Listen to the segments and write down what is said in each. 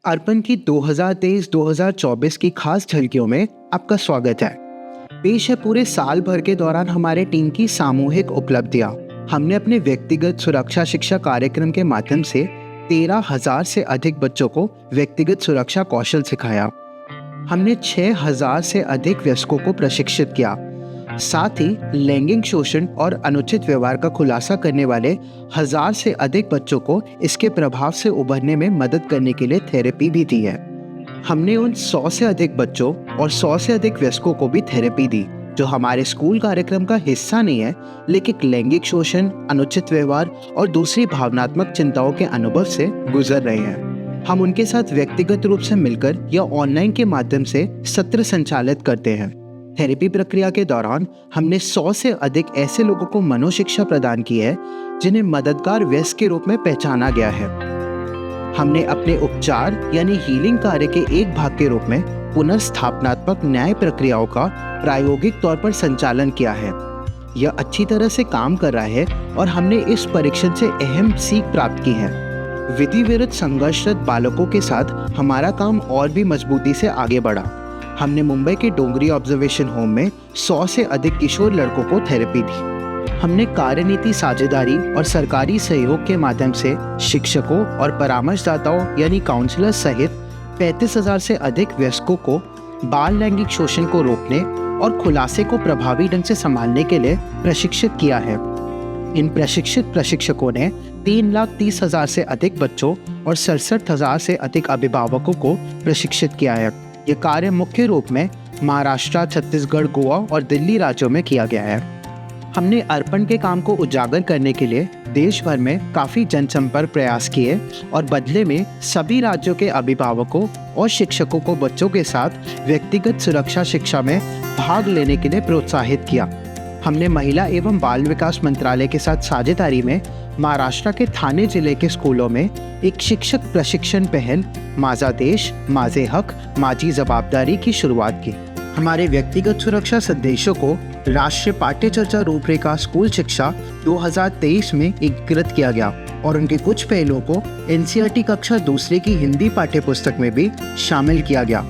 अर्पण की 2023-2024 की खास झलकियों में आपका स्वागत है। पेश है पूरे साल भर के दौरान हमारे टीम की सामूहिक उपलब्धियां। हमने अपने व्यक्तिगत सुरक्षा शिक्षा कार्यक्रम के माध्यम से 13,000 से अधिक बच्चों को व्यक्तिगत सुरक्षा कौशल सिखाया। हमने 6,000 से अधिक वयस्कों को प्रशिक्षित किया। साथ ही लैंगिक शोषण और अनुचित व्यवहार का खुलासा करने वाले 1,000 से अधिक बच्चों को इसके प्रभाव से उभरने में मदद करने के लिए थेरेपी भी दी है। हमने उन 100 से अधिक बच्चों और 100 से अधिक वयस्कों को भी थेरेपी दी जो हमारे स्कूल कार्यक्रम का हिस्सा नहीं है, लेकिन लैंगिक शोषण, अनुचित व्यवहार और दूसरी भावनात्मक चिंताओं के अनुभव से गुजर रहे हैं। हम उनके साथ व्यक्तिगत रूप से मिलकर या ऑनलाइन के माध्यम से सत्र संचालित करते हैं। थेरेपी प्रक्रिया के दौरान हमने 100 से अधिक ऐसे लोगों को मनोशिक्षा प्रदान की है जिन्हें मददगार वयस्क के रूप में पहचाना गया है। हमने अपने उपचार यानी हीलिंग कार्य के एक भाग के रूप में पुनर्स्थापनात्मक न्याय प्रक्रियाओं का प्रायोगिक तौर पर संचालन किया है। यह अच्छी तरह से काम कर रहा है और हमने इस परीक्षण से अहम सीख प्राप्त की है। विधि विरुद्ध संघर्षरत बालकों के साथ हमारा काम और भी मजबूती से आगे बढ़ा। हमने मुंबई के डोंगरी ऑब्जर्वेशन होम में 100 से अधिक किशोर लड़कों को थेरेपी दी। हमने कार्यनीति साझेदारी और सरकारी सहयोग के माध्यम से शिक्षकों और परामर्शदाताओं यानी काउंसलर्स सहित 35,000 से अधिक वयस्कों को बाल लैंगिक शोषण को रोकने और खुलासे को प्रभावी ढंग से संभालने के लिए प्रशिक्षित किया है। इन प्रशिक्षित प्रशिक्षकों ने 3,30,000 से अधिक बच्चों और 67,000 से अधिक अभिभावकों को प्रशिक्षित किया है। ये कार्य मुख्य रूप में महाराष्ट्र, छत्तीसगढ़, गोवा और दिल्ली राज्यों में किया गया है। हमने अर्पण के काम को उजागर करने के लिए देश भर में काफ़ी जनसंपर्क प्रयास किए और बदले में सभी राज्यों के अभिभावकों और शिक्षकों को बच्चों के साथ व्यक्तिगत सुरक्षा शिक्षा में भाग लेने के लिए प्रोत्साहित किया। हमने महिला एवं बाल विकास मंत्रालय के साथ साझेदारी में महाराष्ट्र के थाने जिले के स्कूलों में एक शिक्षक प्रशिक्षण पहल माजा देश, माजे हक, माजी जवाबदारी की शुरुआत की। हमारे व्यक्तिगत सुरक्षा संदेशों को राष्ट्रीय पाठ्य चर्चा रूपरेखा स्कूल शिक्षा 2023 में एकीकृत किया गया और उनके कुछ पहलुओं को एनसीईआरटी कक्षा दूसरे की हिंदी पाठ्य पुस्तक में भी शामिल किया गया।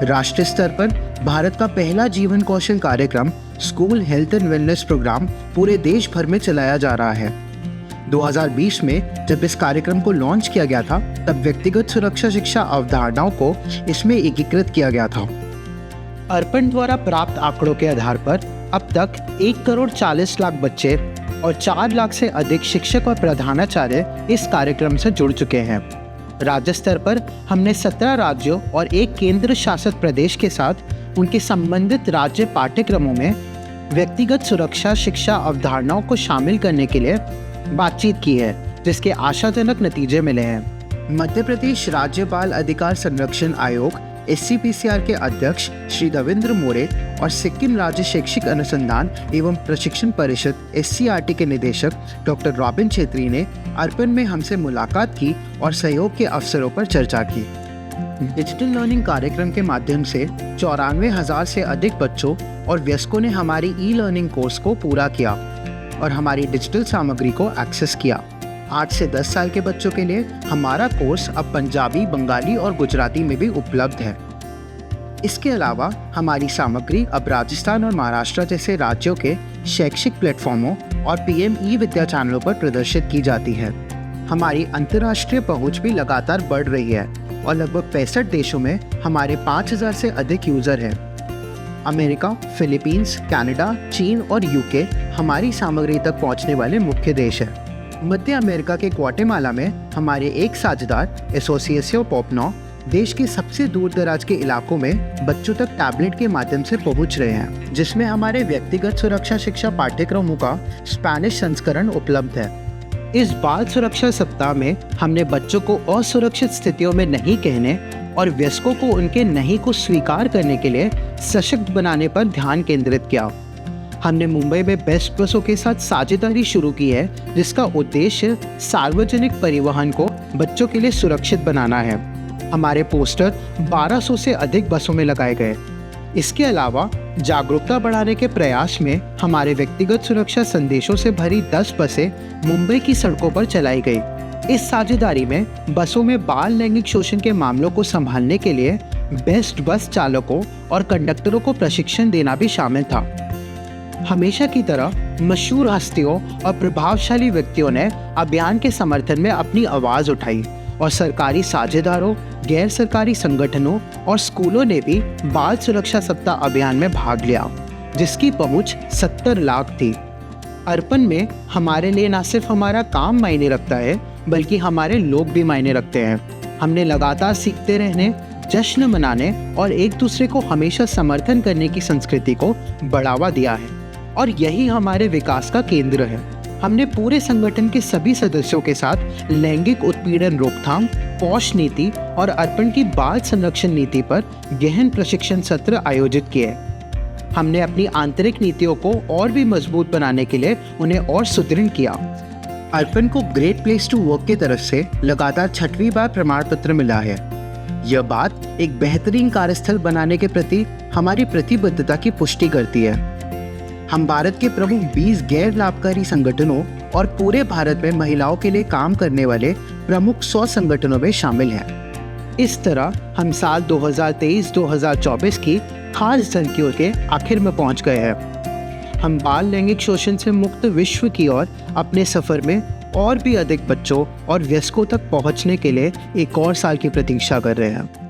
राष्ट्रीय स्तर पर भारत का पहला जीवन कौशल कार्यक्रम school health and wellness program पूरे देश भर में चलाया जा रहा है। 2020 में जब इस कार्यक्रम को लॉन्च किया गया था, तब व्यक्तिगत सुरक्षा शिक्षा अवधारणाओं को इसमें एकीकृत किया गया था। अर्पण द्वारा प्राप्त आंकड़ों के आधार पर अब तक 1,40,00,000 बच्चे और 4 लाख से अधिक शिक्षक और प्रधानाचार्य इस कार्यक्रम से जुड़ चुके हैं। राज्य स्तर पर हमने 17 राज्यों और एक केंद्र शासित प्रदेश के साथ उनके संबंधित राज्य पाठ्यक्रमों में व्यक्तिगत सुरक्षा शिक्षा अवधारणाओं को शामिल करने के लिए बातचीत की है, जिसके आशाजनक नतीजे मिले हैं। मध्य प्रदेश राज्य बाल अधिकार संरक्षण आयोग SCPCR के अध्यक्ष श्री रविंद्र मोरे और सिक्किम राज्य शैक्षिक अनुसंधान एवं प्रशिक्षण परिषद SCRT के निदेशक डॉक्टर रॉबिन छेत्री ने अर्पण में हमसे मुलाकात की और सहयोग के अवसरों पर चर्चा की। डिजिटल लर्निंग कार्यक्रम के माध्यम से 94,000 से अधिक बच्चों और वयस्कों ने हमारी ई-लर्निंग कोर्स को पूरा किया और हमारी डिजिटल सामग्री को एक्सेस किया। 8 से 10 साल के बच्चों के लिए हमारा कोर्स अब पंजाबी, बंगाली और गुजराती में भी उपलब्ध है। इसके अलावा हमारी सामग्री अब राजस्थान और महाराष्ट्र जैसे राज्यों के शैक्षिक प्लेटफॉर्मों और PM ई-विद्या चैनलों पर प्रदर्शित की जाती है। हमारी अंतर्राष्ट्रीय पहुंच भी लगातार बढ़ रही है और लगभग 65 देशों में हमारे 5,000 से अधिक यूजर हैं। अमेरिका, फिलीपींस, कनाडा, चीन और यूके हमारी सामग्री तक पहुंचने वाले मुख्य देश हैं। मध्य अमेरिका के ग्वाटेमाला में हमारे एक साझेदार एसोसिएशन पोपनो देश के सबसे दूर दराज के इलाकों में बच्चों तक टैबलेट के माध्यम से पहुंच रहे हैं, जिसमें हमारे व्यक्तिगत सुरक्षा शिक्षा पाठ्यक्रमों का स्पेनिश संस्करण उपलब्ध है। इस बाल सुरक्षा सप्ताह में हमने बच्चों को असुरक्षित स्थितियों में नहीं कहने और वयस्कों को उनके नहीं को स्वीकार करने के लिए सशक्त बनाने पर ध्यान केंद्रित किया। हमने मुंबई में बेस्ट बसों के साथ साझेदारी शुरू की है, जिसका उद्देश्य सार्वजनिक परिवहन को बच्चों के लिए सुरक्षित बनाना है। हमारे पोस्टर 1200 से अधिक बसों में लगाए गए। इसके अलावा जागरूकता बढ़ाने के प्रयास में हमारे व्यक्तिगत सुरक्षा संदेशों से भरी 10 बसें मुंबई की सड़कों पर चलाई गई। इस साझेदारी में बसों में बाल लैंगिक शोषण के मामलों को संभालने के लिए बेस्ट बस चालकों और कंडक्टरों को प्रशिक्षण देना भी शामिल था। हमेशा की तरह मशहूर हस्तियों और प्रभावशाली व्यक्तियों ने अभियान के समर्थन में अपनी आवाज उठाई और सरकारी साझेदारों, गैर सरकारी संगठनों और स्कूलों ने भी बाल सुरक्षा सप्ताह अभियान में भाग लिया, जिसकी पहुंच 70 लाख थी। अर्पण में हमारे लिए न सिर्फ हमारा काम मायने रखता है, बल्कि हमारे लोग भी मायने रखते हैं। हमने लगातार सीखते रहने, जश्न मनाने और एक दूसरे को हमेशा समर्थन करने की संस्कृति को बढ़ावा दिया है, और यही हमारे विकास का केंद्र है। हमने पूरे संगठन के सभी सदस्यों के साथ लैंगिक उत्पीड़न रोकथाम, पौष नीति और अर्पण की बाल संरक्षण नीति पर गहन प्रशिक्षण सत्र आयोजित किए। हमने अपनी आंतरिक नीतियों को और भी मजबूत बनाने के लिए उन्हें और सुदृढ़ किया। अर्पण को ग्रेट प्लेस टू वर्क की तरफ से लगातार 6वीं बार प्रमाण पत्र मिला है। यह बात एक बेहतरीन कार्यस्थल बनाने के प्रति हमारी प्रतिबद्धता की पुष्टि करती है। हम भारत के प्रमुख 20 गैर लाभकारी संगठनों और पूरे भारत में महिलाओं के लिए काम करने वाले प्रमुख 100 संगठनों में शामिल हैं। इस तरह हम साल 2023-2024 की खास झलकियों के आखिर में पहुंच गए हैं। हम बाल लैंगिक शोषण से मुक्त विश्व की ओर अपने सफर में और भी अधिक बच्चों और वयस्कों तक पहुंचने के लिए एक और साल की प्रतीक्षा कर रहे हैं।